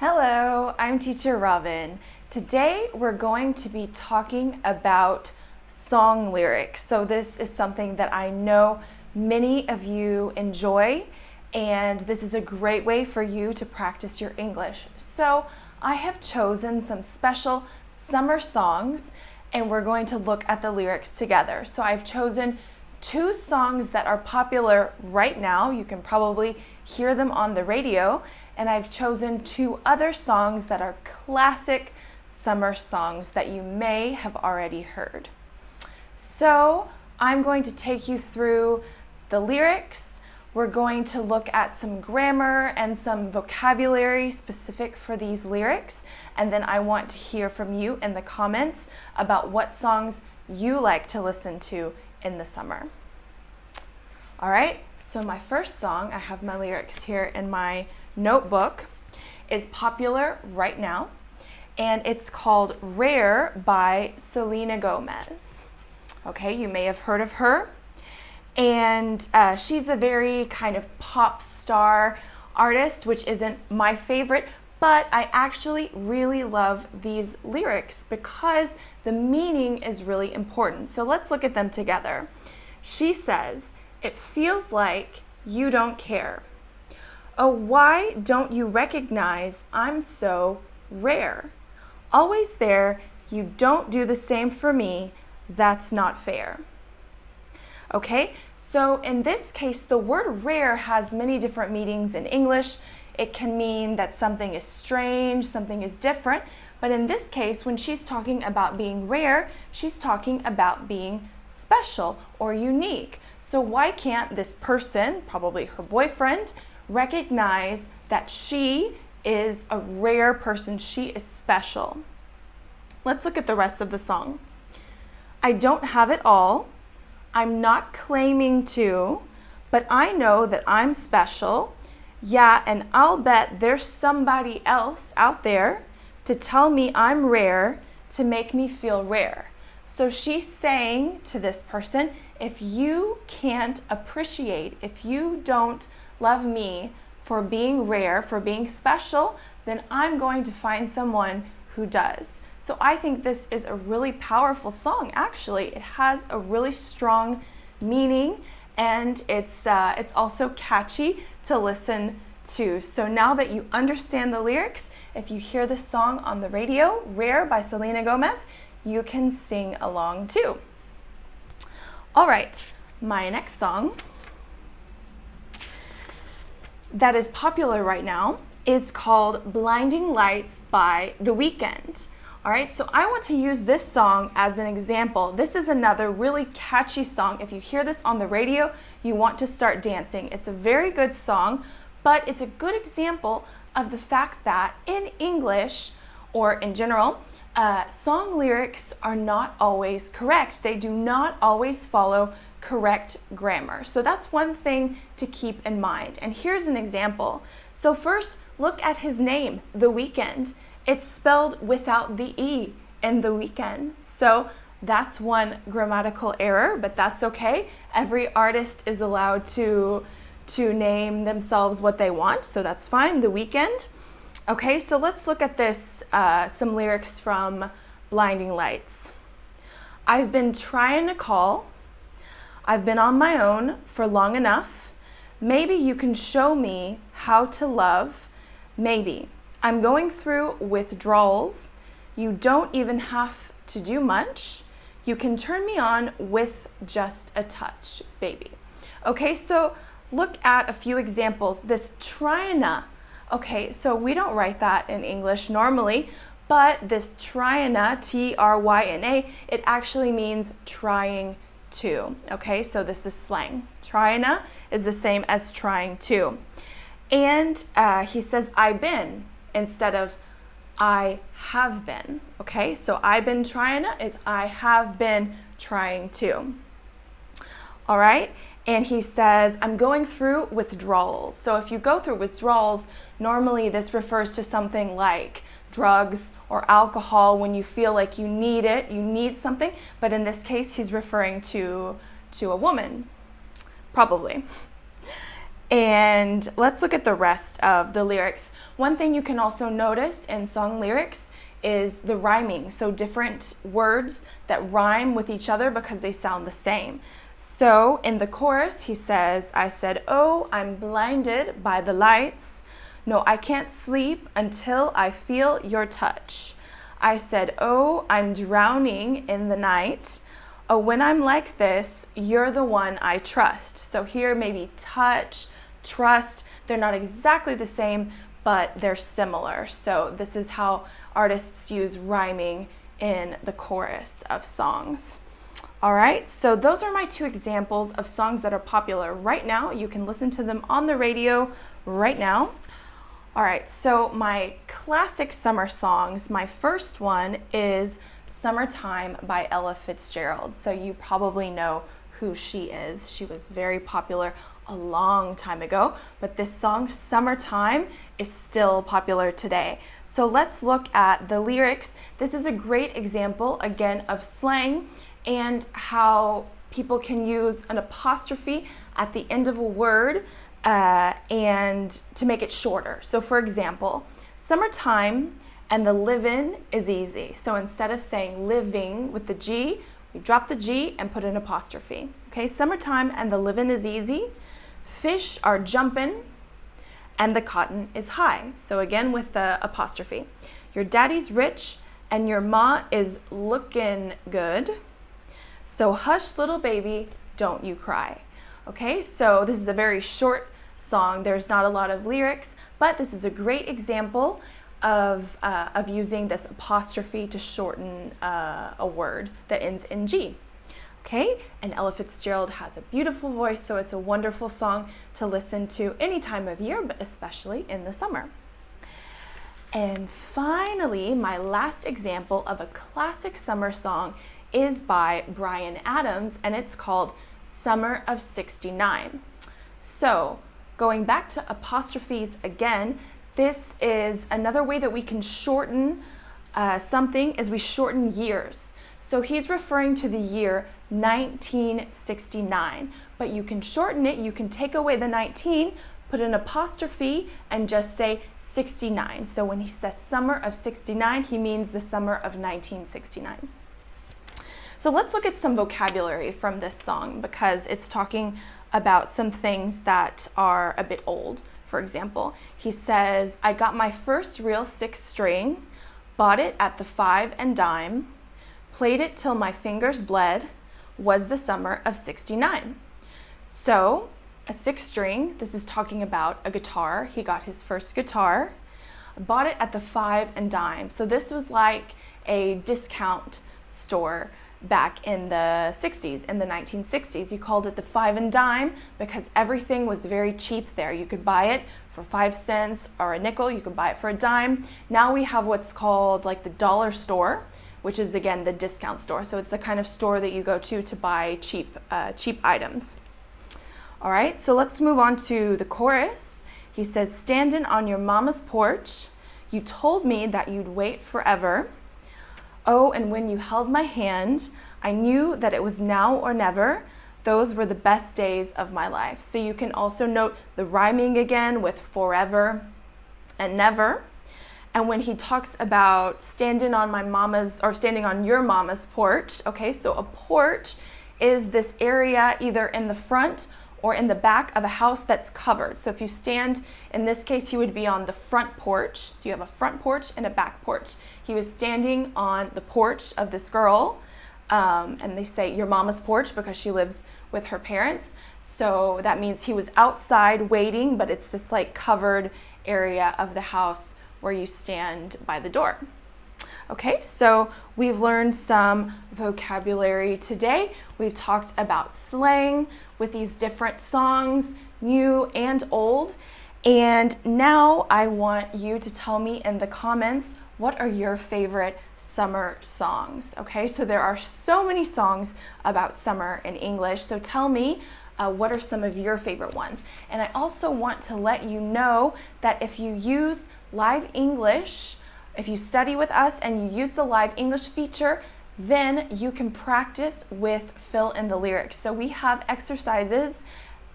Hello, I'm Teacher Robin. Today we're going to be talking about song lyrics. So this is something that I know many of you enjoy, and this is a great way for you to practice your English. So I have chosen some special summer songs, and we're going to look at the lyrics together. So I've chosen two songs that are popular right now. You can probably hear them on the radio. And I've chosen two other songs that are classic summer songs that you may have already heard. So I'm going to take you through the lyrics. We're going to look at some grammar and some vocabulary specific for these lyrics. And then I want to hear from you in the comments about what songs you like to listen to in the summer. All right, so my first song, I have my lyrics here in my notebook, is popular right now, and it's called Rare by Selena Gomez. Okay, you may have heard of her, and she's a very kind of pop star artist, which isn't my favorite, but I actually really love these lyrics because the meaning is really important. So let's look at them together. She says, "It feels like you don't care. Oh, why don't you recognize I'm so rare? Always there, you don't do the same for me. That's not fair." Okay, so in this case, the word rare has many different meanings in English. It can mean that something is strange, something is different. But in this case, when she's talking about being rare, she's talking about being special or unique. So why can't this person, probably her boyfriend, recognize that she is a rare person? She is special. Let's look at the rest of the song. I don't have it all. I'm not claiming to, but I know that I'm special. Yeah, and I'll bet there's somebody else out there to tell me I'm rare, to make me feel rare. So she's saying to this person, if you can't appreciate, if you don't love me for being rare, for being special, then I'm going to find someone who does. So I think this is a really powerful song. Actually, it has a really strong meaning, and it's also catchy to listen to. So now that you understand the lyrics, if you hear this song on the radio, Rare by Selena Gomez, you can sing along too. All right, my next song that is popular right now is called Blinding Lights by The Weeknd. All right, so I want to use this song as an example. This is another really catchy song. If you hear this on the radio, you want to start dancing. It's a very good song, but it's a good example of the fact that in English, or in general, song lyrics are not always correct. They do not always follow correct grammar. So that's one thing to keep in mind. And here's an example. So first, look at his name, The Weeknd. It's spelled without the E in The Weeknd. So that's one grammatical error, but that's okay. Every artist is allowed to name themselves what they want, so that's fine, The Weeknd. Okay, so let's look at this, some lyrics from Blinding Lights. I've been trying to call. I've been on my own for long enough. Maybe you can show me how to love. Maybe. I'm going through withdrawals. You don't even have to do much. You can turn me on with just a touch, baby. Okay, so look at a few examples. This tryna. Okay, so we don't write that in English normally, but this tryna, T-R-Y-N-A, it actually means trying to. Okay, so this is slang. Tryna is the same as trying to. And he says, I've been, instead of I have been. Okay, so I've been tryna is I have been trying to. All right, and he says, I'm going through withdrawals. So if you go through withdrawals, normally this refers to something like drugs or alcohol when you feel like you need it, you need something. But in this case, he's referring to a woman, probably. And let's look at the rest of the lyrics. One thing you can also notice in song lyrics is the rhyming. So different words that rhyme with each other because they sound the same. So in the chorus, he says, I said, oh, I'm blinded by the lights. No, I can't sleep until I feel your touch. I said, oh, I'm drowning in the night. Oh, when I'm like this, you're the one I trust. So here maybe touch, trust, they're not exactly the same, but they're similar. So this is how artists use rhyming in the chorus of songs. All right, so those are my two examples of songs that are popular right now. You can listen to them on the radio right now. All right, so my classic summer songs, my first one is Summertime by Ella Fitzgerald. So you probably know who she is. She was very popular a long time ago, but this song, Summertime, is still popular today. So let's look at the lyrics. This is a great example, again, of slang and how people can use an apostrophe at the end of a word and to make it shorter. So for example, summertime and the livin' is easy. So instead of saying living with the G, we drop the G and put an apostrophe. Okay, summertime and the livin' is easy. Fish are jumpin' and the cotton is high. So again with the apostrophe. Your daddy's rich and your ma is looking good. So hush little baby, don't you cry. Okay, so this is a very short song. There's not a lot of lyrics, but this is a great example of using this apostrophe to shorten a word that ends in G. Okay, and Ella Fitzgerald has a beautiful voice, so it's a wonderful song to listen to any time of year, but especially in the summer. And finally, my last example of a classic summer song is by Bryan Adams, and it's called Summer of '69. So going back to apostrophes again, this is another way that we can shorten something is we shorten years. So he's referring to the year 1969, but you can shorten it. You can take away the 19, put an apostrophe, and just say 69. So when he says summer of '69, he means the summer of 1969. So let's look at some vocabulary from this song because it's talking about some things that are a bit old. For example, he says, I got my first real 6-string, bought it at the 5 and dime, played it till my fingers bled, was the summer of '69. So a 6-string, this is talking about a guitar. He got his first guitar, bought it at the 5 and dime. So this was like a discount store back in the 60s, in the 1960s. You called it the 5 and dime because everything was very cheap there. You could buy it for 5 cents or a nickel. You could buy it for a dime. Now we have what's called like the dollar store, which is again the discount store. So it's the kind of store that you go to buy cheap items. All right, so let's move on to the chorus. He says, standing on your mama's porch, you told me that you'd wait forever. Oh, and when you held my hand, I knew that it was now or never. Those were the best days of my life. So you can also note the rhyming again with forever and never. And when he talks about standing on my mama's or standing on your mama's porch, okay, so a porch is this area either in the front or in the back of a house that's covered. So if you stand, in this case, he would be on the front porch. So you have a front porch and a back porch. He was standing on the porch of this girl, and they say your mama's porch because she lives with her parents. So that means he was outside waiting, but it's this like covered area of the house where you stand by the door. Okay, so we've learned some vocabulary today. We've talked about slang with these different songs, new and old. And now I want you to tell me in the comments, what are your favorite summer songs? Okay, so there are so many songs about summer in English. So tell me, what are some of your favorite ones? And I also want to let you know that if you use Live English, if you study with us and you use the Live English feature, then you can practice with fill in the lyrics. So we have exercises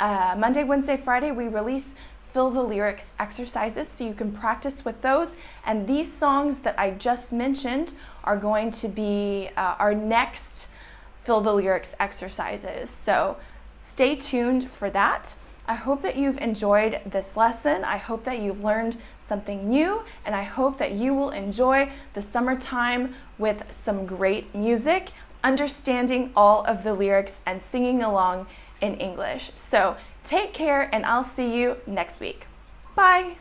Monday, Wednesday, Friday, we release fill the lyrics exercises so you can practice with those. And these songs that I just mentioned are going to be our next fill the lyrics exercises. So stay tuned for that. I hope that you've enjoyed this lesson. I hope that you've learned something new, and I hope that you will enjoy the summertime with some great music, understanding all of the lyrics and singing along in English. So take care, and I'll see you next week. Bye.